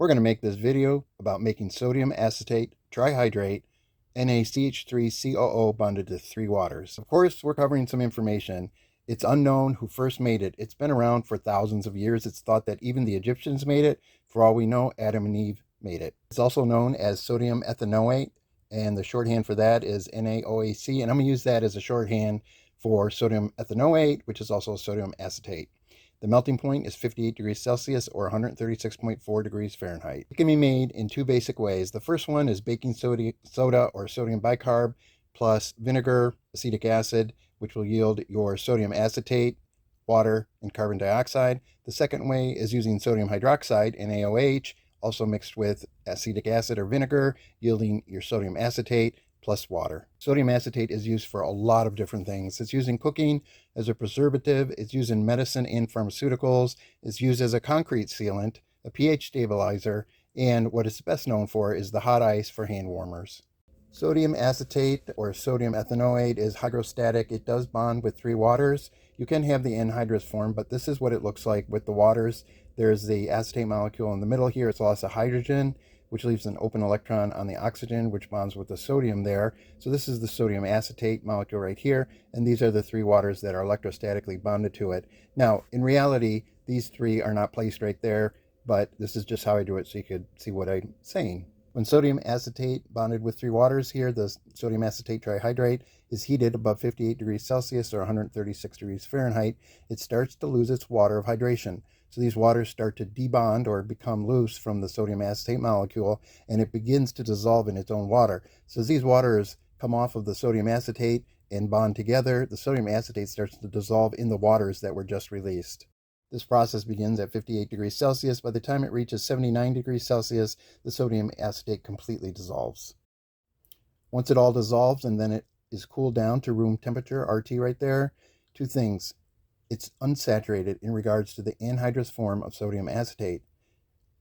We're going to make this video about making sodium acetate trihydrate NaCH3COO bonded to 3 waters. Of course, we're covering some information. It's unknown who first made it. It's been around for thousands of years. It's thought that even the Egyptians made it. For all we know, Adam and Eve made it. It's also known as sodium ethanoate, and the shorthand for that is NaOAC, and I'm going to use that as a shorthand for sodium ethanoate, which is also sodium acetate. The melting point is 58 degrees Celsius or 136.4 degrees Fahrenheit. It can be made in 2 basic ways. The first one is baking soda or sodium bicarb plus vinegar, acetic acid, which will yield your sodium acetate, water, and carbon dioxide. The second way is using sodium hydroxide, NaOH, also mixed with acetic acid or vinegar, yielding your sodium acetate plus water. Sodium acetate is used for a lot of different things. It's used in cooking as a preservative, it's used in medicine and pharmaceuticals, it's used as a concrete sealant, a pH stabilizer, and what it's best known for is the hot ice for hand warmers. Sodium acetate or sodium ethanoate is hydrostatic. It does bond with 3 waters. You can have the anhydrous form, but this is what it looks like with the waters. There's the acetate molecule in the middle here. It's lost of hydrogen, which leaves an open electron on the oxygen, which bonds with the sodium there. So this is the sodium acetate molecule right here, and these are the 3 waters that are electrostatically bonded to it. Now, in reality, these 3 are not placed right there, but this is just how I do it so you could see what I'm saying. When sodium acetate bonded with 3 waters here, the sodium acetate trihydrate is heated above 58 degrees Celsius or 136 degrees Fahrenheit, it starts to lose its water of hydration. So these waters start to debond or become loose from the sodium acetate molecule, and it begins to dissolve in its own water. So as these waters come off of the sodium acetate and bond together, the sodium acetate starts to dissolve in the waters that were just released. This process begins at 58 degrees Celsius. By the time it reaches 79 degrees Celsius, the sodium acetate completely dissolves. Once it all dissolves and then it is cooled down to room temperature, RT right there, 2 things. It's unsaturated in regards to the anhydrous form of sodium acetate,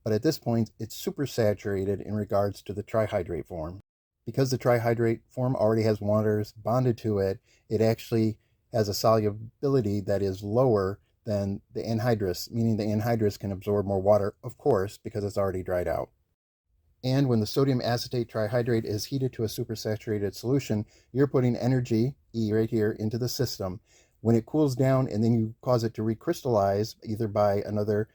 but at this point, it's supersaturated in regards to the trihydrate form. Because the trihydrate form already has waters bonded to it, it actually has a solubility that is lower than the anhydrous, meaning the anhydrous can absorb more water, of course, because it's already dried out. And when the sodium acetate trihydrate is heated to a supersaturated solution, you're putting energy, E right here, into the system. When it cools down and then you cause it to recrystallize, either by another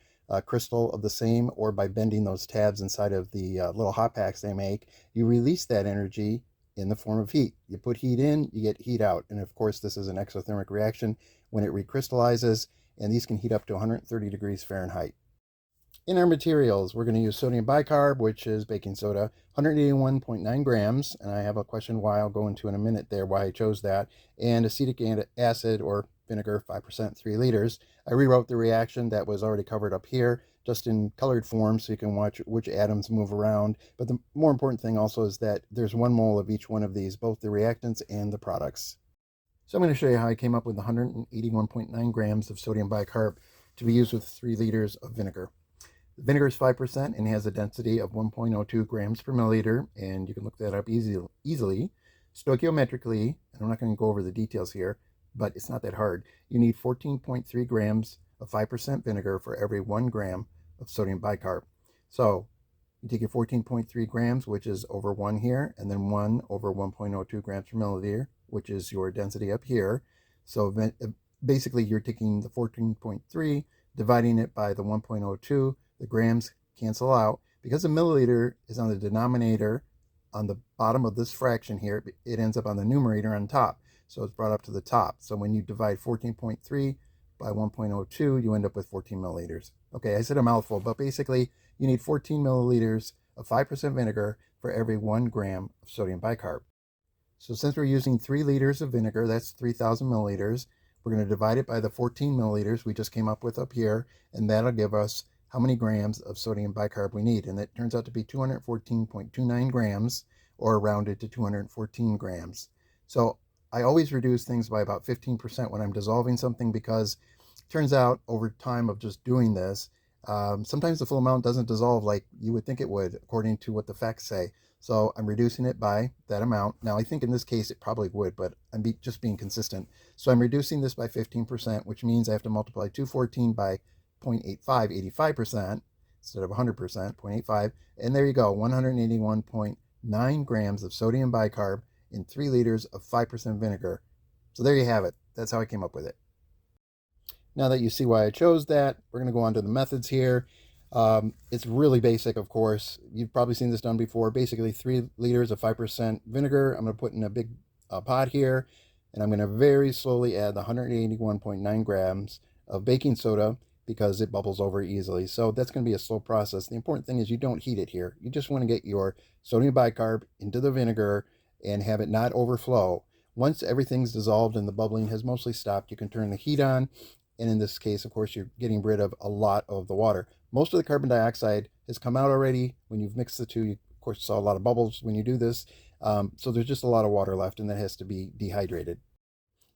crystal of the same or by bending those tabs inside of the little hot packs they make, you release that energy in the form of heat. You put heat in, you get heat out. And of course, this is an exothermic reaction when it recrystallizes, and these can heat up to 130 degrees Fahrenheit. In our materials, we're going to use sodium bicarb, which is baking soda, 181.9 grams, and I have a question why I'll go into in a minute there, why I chose that, and acetic acid or vinegar, 5%, 3 liters. I rewrote the reaction that was already covered up here, just in colored form so you can watch which atoms move around. But the more important thing also is that there's 1 mole of each one of these, both the reactants and the products. So I'm going to show you how I came up with 181.9 grams of sodium bicarb to be used with 3 liters of vinegar. The vinegar is 5% and has a density of 1.02 grams per milliliter, and you can look that up easily. Stoichiometrically, and I'm not going to go over the details here, but it's not that hard. You need 14.3 grams of 5% vinegar for every 1 gram of sodium bicarb. So you take your 14.3 grams, which is over 1 here, and then 1 over 1.02 grams per milliliter, which is your density up here. So basically you're taking the 14.3, dividing it by the 1.02, the grams cancel out. Because the milliliter is on the denominator on the bottom of this fraction here, it ends up on the numerator on top. So it's brought up to the top. So when you divide 14.3 by 1.02, you end up with 14 milliliters. Okay, I said a mouthful, but basically you need 14 milliliters of 5% vinegar for every 1 gram of sodium bicarb. So since we're using 3 liters of vinegar, that's 3,000 milliliters, we're going to divide it by the 14 milliliters we just came up with up here, and that'll give us how many grams of sodium bicarb we need. And that turns out to be 214.29 grams, or rounded to 214 grams. So I always reduce things by about 15% when I'm dissolving something, because it turns out over time of just doing this, sometimes the full amount doesn't dissolve like you would think it would, according to what the facts say. So I'm reducing it by that amount. Now, I think in this case it probably would, but I'm just being consistent. So I'm reducing this by 15%, which means I have to multiply 214 by 0.85, 85%. instead of 100%, 0.85. And there you go, 181.9 grams of sodium bicarb in 3 liters of 5% vinegar. So there you have it. That's how I came up with it. Now that you see why I chose that, we're going to go on to the methods here. It's really basic, of course. You've probably seen this done before. Basically, 3 liters of 5% vinegar. I'm going to put in a big pot here, and I'm going to very slowly add the 181.9 grams of baking soda because it bubbles over easily. So that's going to be a slow process. The important thing is you don't heat it here. You just want to get your sodium bicarb into the vinegar and have it not overflow. Once everything's dissolved and the bubbling has mostly stopped, you can turn the heat on. And in this case, of course, you're getting rid of a lot of the water. Most of the carbon dioxide has come out already. When you've mixed the two, you, of course, saw a lot of bubbles when you do this. So there's just a lot of water left, and that has to be dehydrated.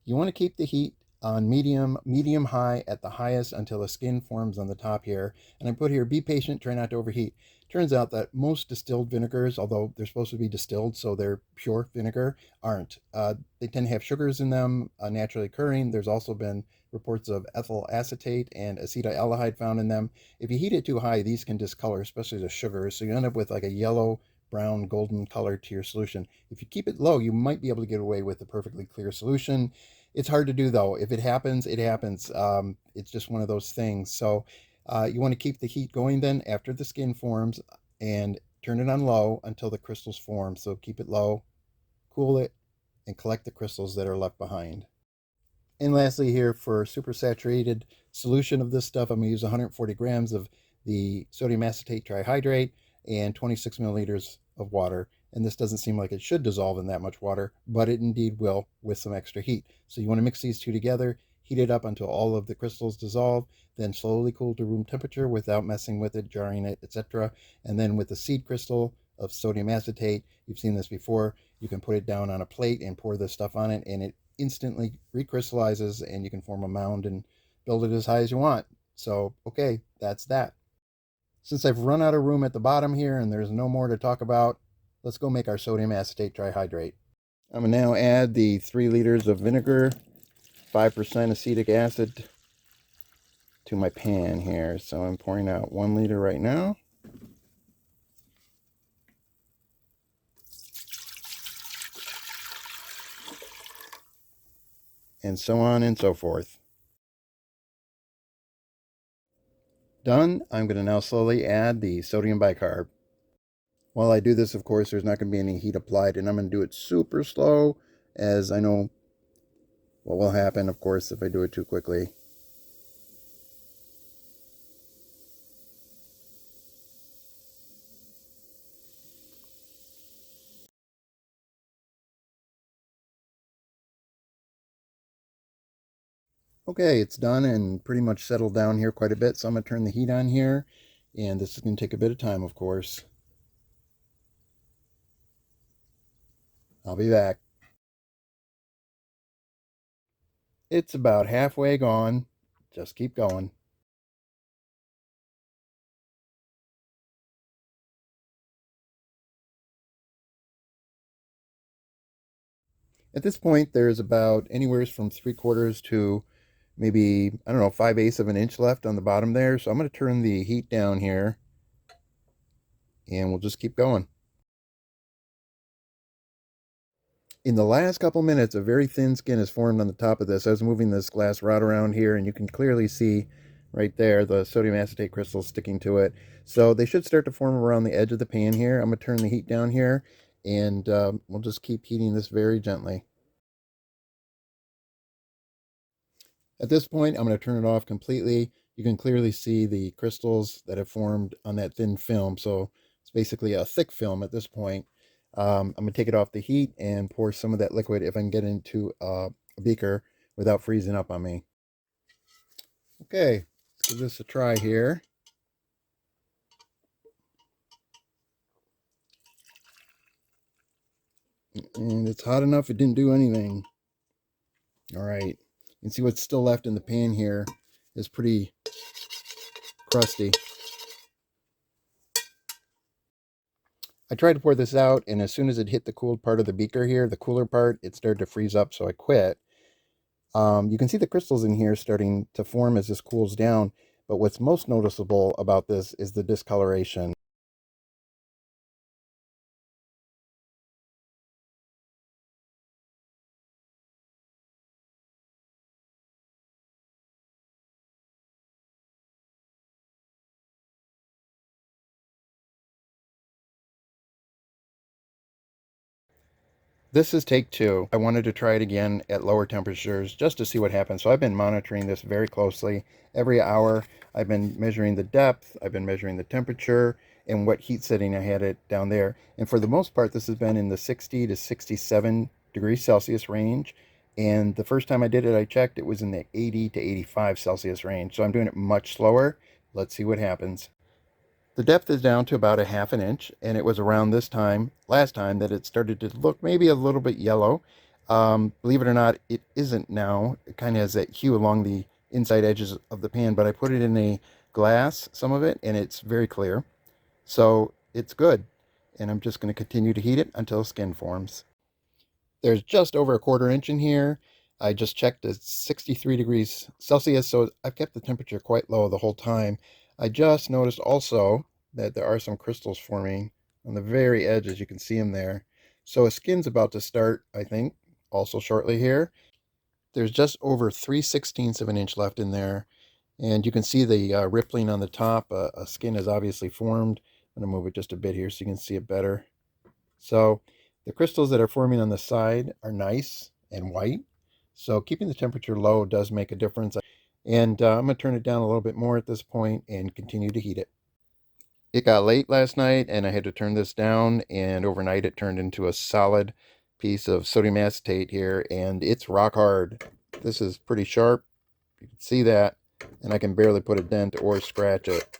You want to keep the heat on medium high at the highest until the skin forms on the top here. And I put here, be patient, try not to overheat. Turns out that most distilled vinegars, although they're supposed to be distilled, so they're pure vinegar, aren't. They tend to have sugars in them, naturally occurring. There's also been reports of ethyl acetate and acetaldehyde found in them. If you heat it too high, these can discolor, especially the sugars. So you end up with like a yellow, brown, golden color to your solution. If you keep it low, you might be able to get away with a perfectly clear solution. It's hard to do though. If it happens, it happens. It's just one of those things. So you want to keep the heat going then after the skin forms and turn it on low until the crystals form. So keep it low, cool it, and collect the crystals that are left behind. And lastly here, for supersaturated solution of this stuff, I'm going to use 140 grams of the sodium acetate trihydrate and 26 milliliters of water. And this doesn't seem like it should dissolve in that much water, but it indeed will with some extra heat. So you want to mix these two together, heat it up until all of the crystals dissolve, then slowly cool to room temperature without messing with it, jarring it, etc. And then with the seed crystal of sodium acetate, you've seen this before, you can put it down on a plate and pour this stuff on it, and it instantly recrystallizes, and you can form a mound and build it as high as you want. So, okay, that's that. Since I've run out of room at the bottom here and there's no more to talk about, let's go make our sodium acetate trihydrate. I'm going to now add the 3 liters of vinegar, 5% acetic acid to my pan here. So I'm pouring out 1 liter right now. And so on and so forth. Done. I'm going to now slowly add the sodium bicarb. While I do this, of course, there's not going to be any heat applied, and I'm going to do it super slow, as I know what will happen, of course, if I do it too quickly. Okay, it's done and pretty much settled down here quite a bit, so I'm going to turn the heat on here, and this is going to take a bit of time, of course. I'll be back. It's about halfway gone. Just keep going. At this point, there's about anywhere from 3/4 to maybe, I don't know, 5/8 of an inch left on the bottom there. So I'm going to turn the heat down here, and we'll just keep going. In the last couple minutes, a very thin skin is formed on the top of this. I was moving this glass rod around here, and you can clearly see right there the sodium acetate crystals sticking to it. So they should start to form around the edge of the pan here. I'm going to turn the heat down here, and we'll just keep heating this very gently. At this point, I'm going to turn it off completely. You can clearly see the crystals that have formed on that thin film. So it's basically a thick film at this point. I'm going to take it off the heat and pour some of that liquid, if I can get into a beaker without freezing up on me. Okay, let's give this a try here. And it's hot enough, it didn't do anything. All right, you can see what's still left in the pan here is pretty crusty. I tried to pour this out, and as soon as it hit the cooled part of the beaker here, the cooler part, it started to freeze up, so I quit. You can see the crystals in here starting to form as this cools down, But what's most noticeable about this is the discoloration. This is take two. I wanted to try it again at lower temperatures just to see what happens. So I've been monitoring this very closely. Every hour, I've been measuring the depth, I've been measuring the temperature, and what heat setting I had it down there. And for the most part, this has been in the 60 to 67 degrees Celsius range. And the first time I did it, I checked, it was in the 80 to 85 Celsius range. So I'm doing it much slower. Let's see what happens. The depth is down to about a half an inch, and it was around this time, last time, that it started to look maybe a little bit yellow. Believe it or not, it isn't now. It kind of has that hue along the inside edges of the pan, but I put it in a glass, some of it, and it's very clear. So it's good. And I'm just going to continue to heat it until skin forms. There's just over a quarter inch in here. I just checked at 63 degrees Celsius, so I've kept the temperature quite low the whole time. I just noticed also that there are some crystals forming on the very edges. You can see them there. So a skin's about to start, I think, also shortly here. There's just over 3/16 of an inch left in there. And you can see the rippling on the top. A skin is obviously formed. I'm going to move it just a bit here so you can see it better. So the crystals that are forming on the side are nice and white. So keeping the temperature low does make a difference. And I'm going to turn it down a little bit more at this point and continue to heat it. It got late last night and I had to turn this down, and overnight it turned into a solid piece of sodium acetate here, and it's rock hard. This is pretty sharp. You can see that, and I can barely put a dent or scratch it.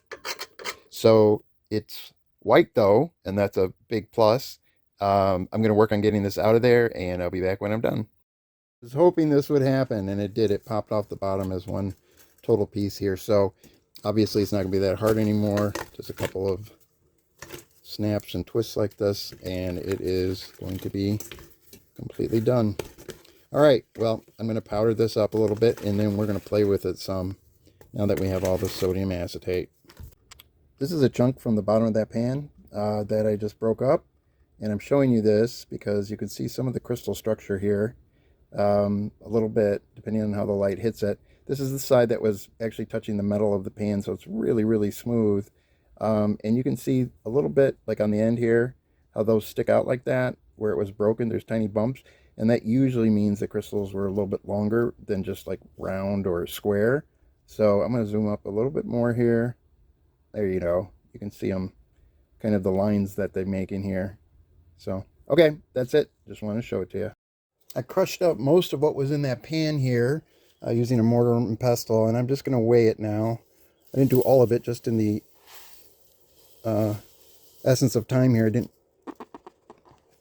So it's white though, and that's a big plus. I'm going to work on getting this out of there, and I'll be back when I'm done. I was hoping this would happen, and it did. It popped off the bottom as one total piece here. So obviously it's not going to be that hard anymore. Just a couple of snaps and twists like this, and it is going to be completely done. All right, well, I'm going to powder this up a little bit, and then we're going to play with it some now that we have all the sodium acetate. This is a chunk from the bottom of that pan that I just broke up, and I'm showing you this because you can see some of the crystal structure here a little bit, depending on how the light hits it. This is the side that was actually touching the metal of the pan, so it's really, really smooth. And you can see a little bit, like on the end here, how those stick out like that, where it was broken. There's tiny bumps, and that usually means the crystals were a little bit longer than just like round or square. So I'm going to zoom up a little bit more here. There you go. You can see them, kind of the lines that they make in here. So, okay, that's it. Just want to show it to you. I crushed up most of what was in that pan here using a mortar and pestle, and I'm just going to weigh it now. I didn't do all of it, just in the essence of time here. I didn't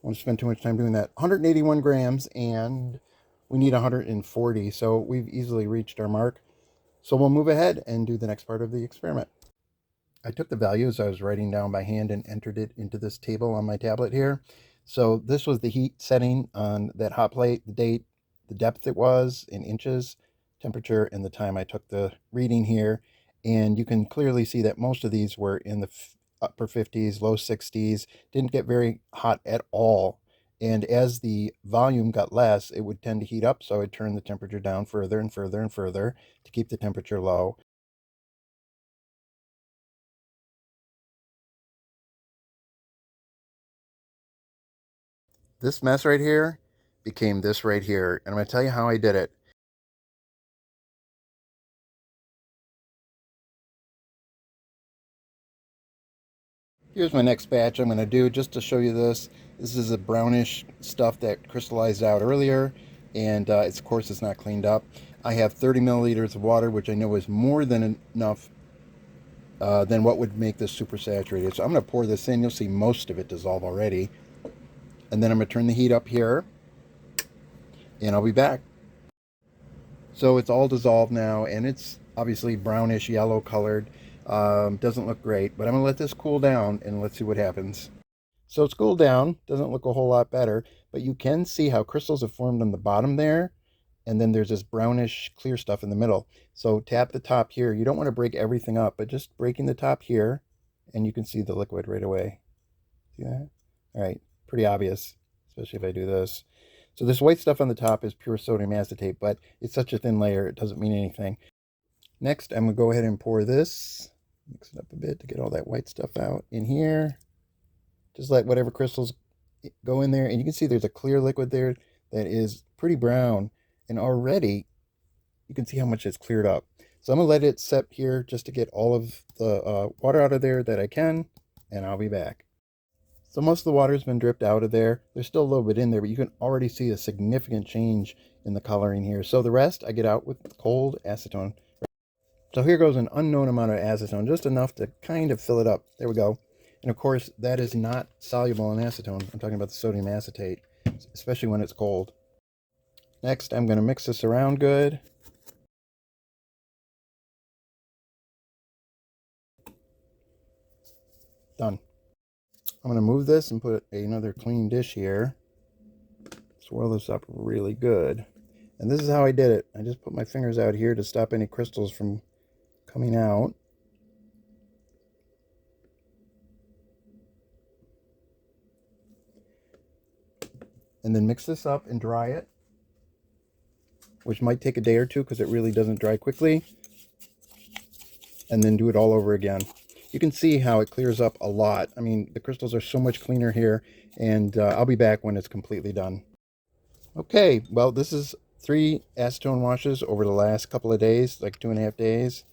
want to spend too much time doing that. 181 grams, and we need 140, so we've easily reached our mark. So we'll move ahead and do the next part of the experiment. I took the values I was writing down by hand and entered it into this table on my tablet here. So this was the heat setting on that hot plate, the date, the depth it was in inches, temperature, and the time I took the reading here. And you can clearly see that most of these were in the upper 50s, low 60s, didn't get very hot at all. And as the volume got less, it would tend to heat up. So I'd turn the temperature down further and further and further to keep the temperature low. This mess right here became this right here. And I'm going to tell you how I did it. Here's my next batch I'm going to do just to show you this. This is a brownish stuff that crystallized out earlier, and of course it's not cleaned up. I have 30 milliliters of water, which I know is more than enough than what would make this super saturated. So I'm going to pour this in. You'll see most of it dissolve already. And then I'm going to turn the heat up here, and I'll be back. So it's all dissolved now, and it's obviously brownish yellow colored. Doesn't look great, but I'm going to let this cool down and let's see what happens. So it's cooled down, doesn't look a whole lot better, but you can see how crystals have formed on the bottom there, and then there's this brownish clear stuff in the middle. So tap the top here. You don't want to break everything up, but just breaking the top here, and you can see the liquid right away. See that? All right, pretty obvious, especially if I do this. So this white stuff on the top is pure sodium acetate, but it's such a thin layer, it doesn't mean anything. Next, I'm going to go ahead and pour this, mix it up a bit to get all that white stuff out in here. Just let whatever crystals go in there, and you can see there's a clear liquid there that is pretty brown, and already you can see how much it's cleared up. So I'm going to let it set here just to get all of the water out of there that I can, and I'll be back. So most of the water's been dripped out of there. There's still a little bit in there, but you can already see a significant change in the coloring here. So the rest I get out with cold acetone. So here goes an unknown amount of acetone, just enough to kind of fill it up. There we go. And of course, that is not soluble in acetone. I'm talking about the sodium acetate, especially when it's cold. Next, I'm going to mix this around good. Done. I'm going to move this and put another clean dish here. Swirl this up really good. And this is how I did it. I just put my fingers out here to stop any crystals from coming out. And then mix this up and dry it, which might take a day or two because it really doesn't dry quickly. And then do it all over again. You can see how it clears up a lot. I mean, the crystals are so much cleaner here, and I'll be back when it's completely done. Okay, well, this is 3 acetone washes over the last couple of days, like 2.5 days.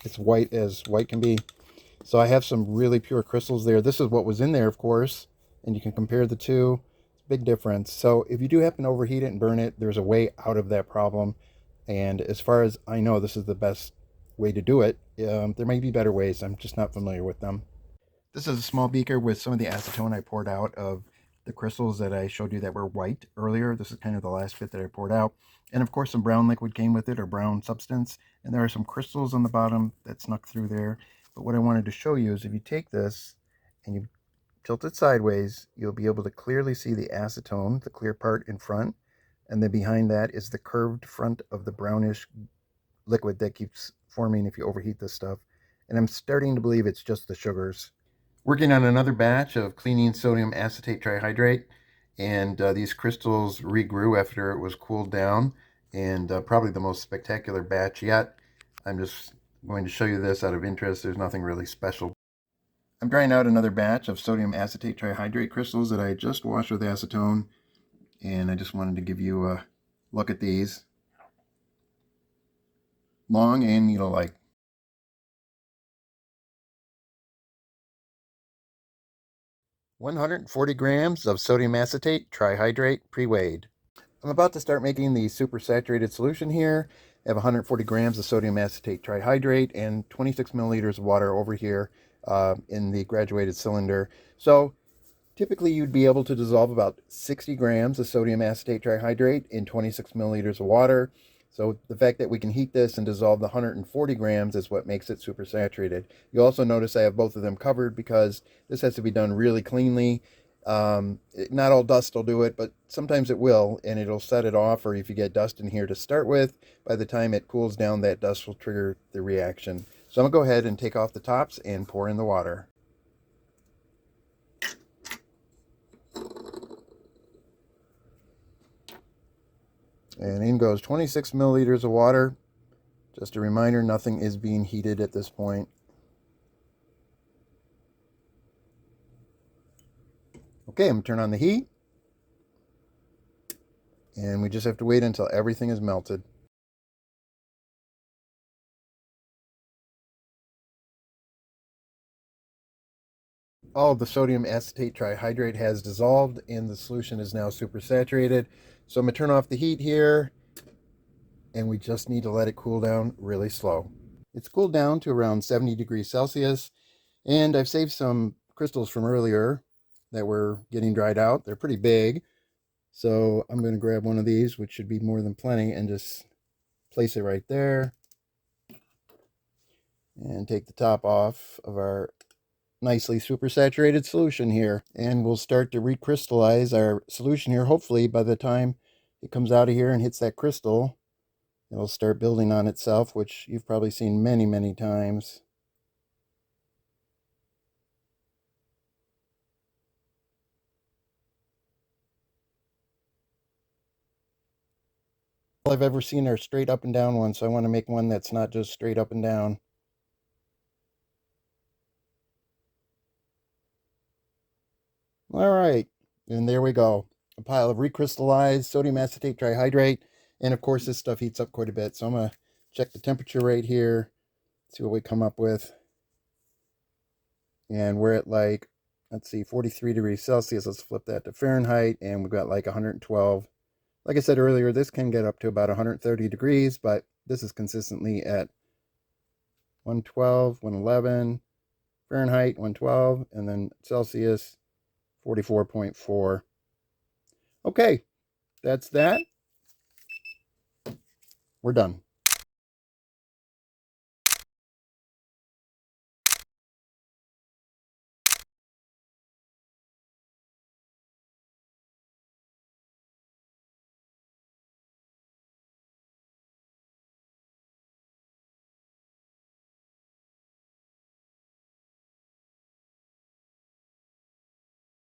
It's white as white can be. So I have some really pure crystals there. This is what was in there, of course, and you can compare the two. Big difference. So if you do happen to overheat it and burn it, there's a way out of that problem. And as far as I know, this is the best way to do it. There may be better ways. I'm just not familiar with them. This is a small beaker with some of the acetone I poured out of the crystals that I showed you that were white earlier. This is kind of the last bit that I poured out. And of course, some brown liquid came with it, or brown substance. And there are some crystals on the bottom that snuck through there. But what I wanted to show you is if you take this and you tilt it sideways, you'll be able to clearly see the acetone, the clear part in front, and then behind that is the curved front of the brownish liquid that keeps forming if you overheat this stuff. And I'm starting to believe it's just the sugars. Working on another batch of cleaning sodium acetate trihydrate, and these crystals regrew after it was cooled down, and probably the most spectacular batch yet. I'm just going to show you this out of interest. There's nothing really special. I'm drying out another batch of sodium acetate trihydrate crystals that I just washed with acetone, and I just wanted to give you a look at these. Long and needle-like. "140 grams of sodium acetate trihydrate pre-weighed." I'm about to start making the supersaturated solution here. I have 140 grams of sodium acetate trihydrate and 26 milliliters of water over here in the graduated cylinder. So typically you'd be able to dissolve about 60 grams of sodium acetate trihydrate in 26 milliliters of water. So the fact that we can heat this and dissolve the 140 grams is what makes it supersaturated. You'll also notice I have both of them covered because this has to be done really cleanly. Not all dust will do it, but sometimes it will, and it'll set it off, or if you get dust in here to start with, by the time it cools down, that dust will trigger the reaction. So I'm going to go ahead and take off the tops and pour in the water. And in goes 26 milliliters of water. Just a reminder, nothing is being heated at this point. Okay, I'm going to turn on the heat. And we just have to wait until everything is melted. All of the sodium acetate trihydrate has dissolved and the solution is now supersaturated. So I'm going to turn off the heat here, and we just need to let it cool down really slow. It's cooled down to around 70 degrees Celsius, and I've saved some crystals from earlier that were getting dried out. They're pretty big, so I'm going to grab one of these, which should be more than plenty, and just place it right there, and take the top off of our nicely supersaturated solution here. And we'll start to recrystallize our solution here. Hopefully by the time it comes out of here and hits that crystal, it'll start building on itself, which you've probably seen many, many times. All I've ever seen are straight up and down ones, so I want to make one that's not just straight up and down. All right, and there we go. A pile of recrystallized sodium acetate trihydrate. And of course, this stuff heats up quite a bit. So I'm going to check the temperature right here, see what we come up with. And we're at like, let's see, 43 degrees Celsius. Let's flip that to Fahrenheit. And we've got like 112. Like I said earlier, this can get up to about 130 degrees, but this is consistently at 112, 111, Fahrenheit 112, and then Celsius 44.4. Okay, that's that. We're done.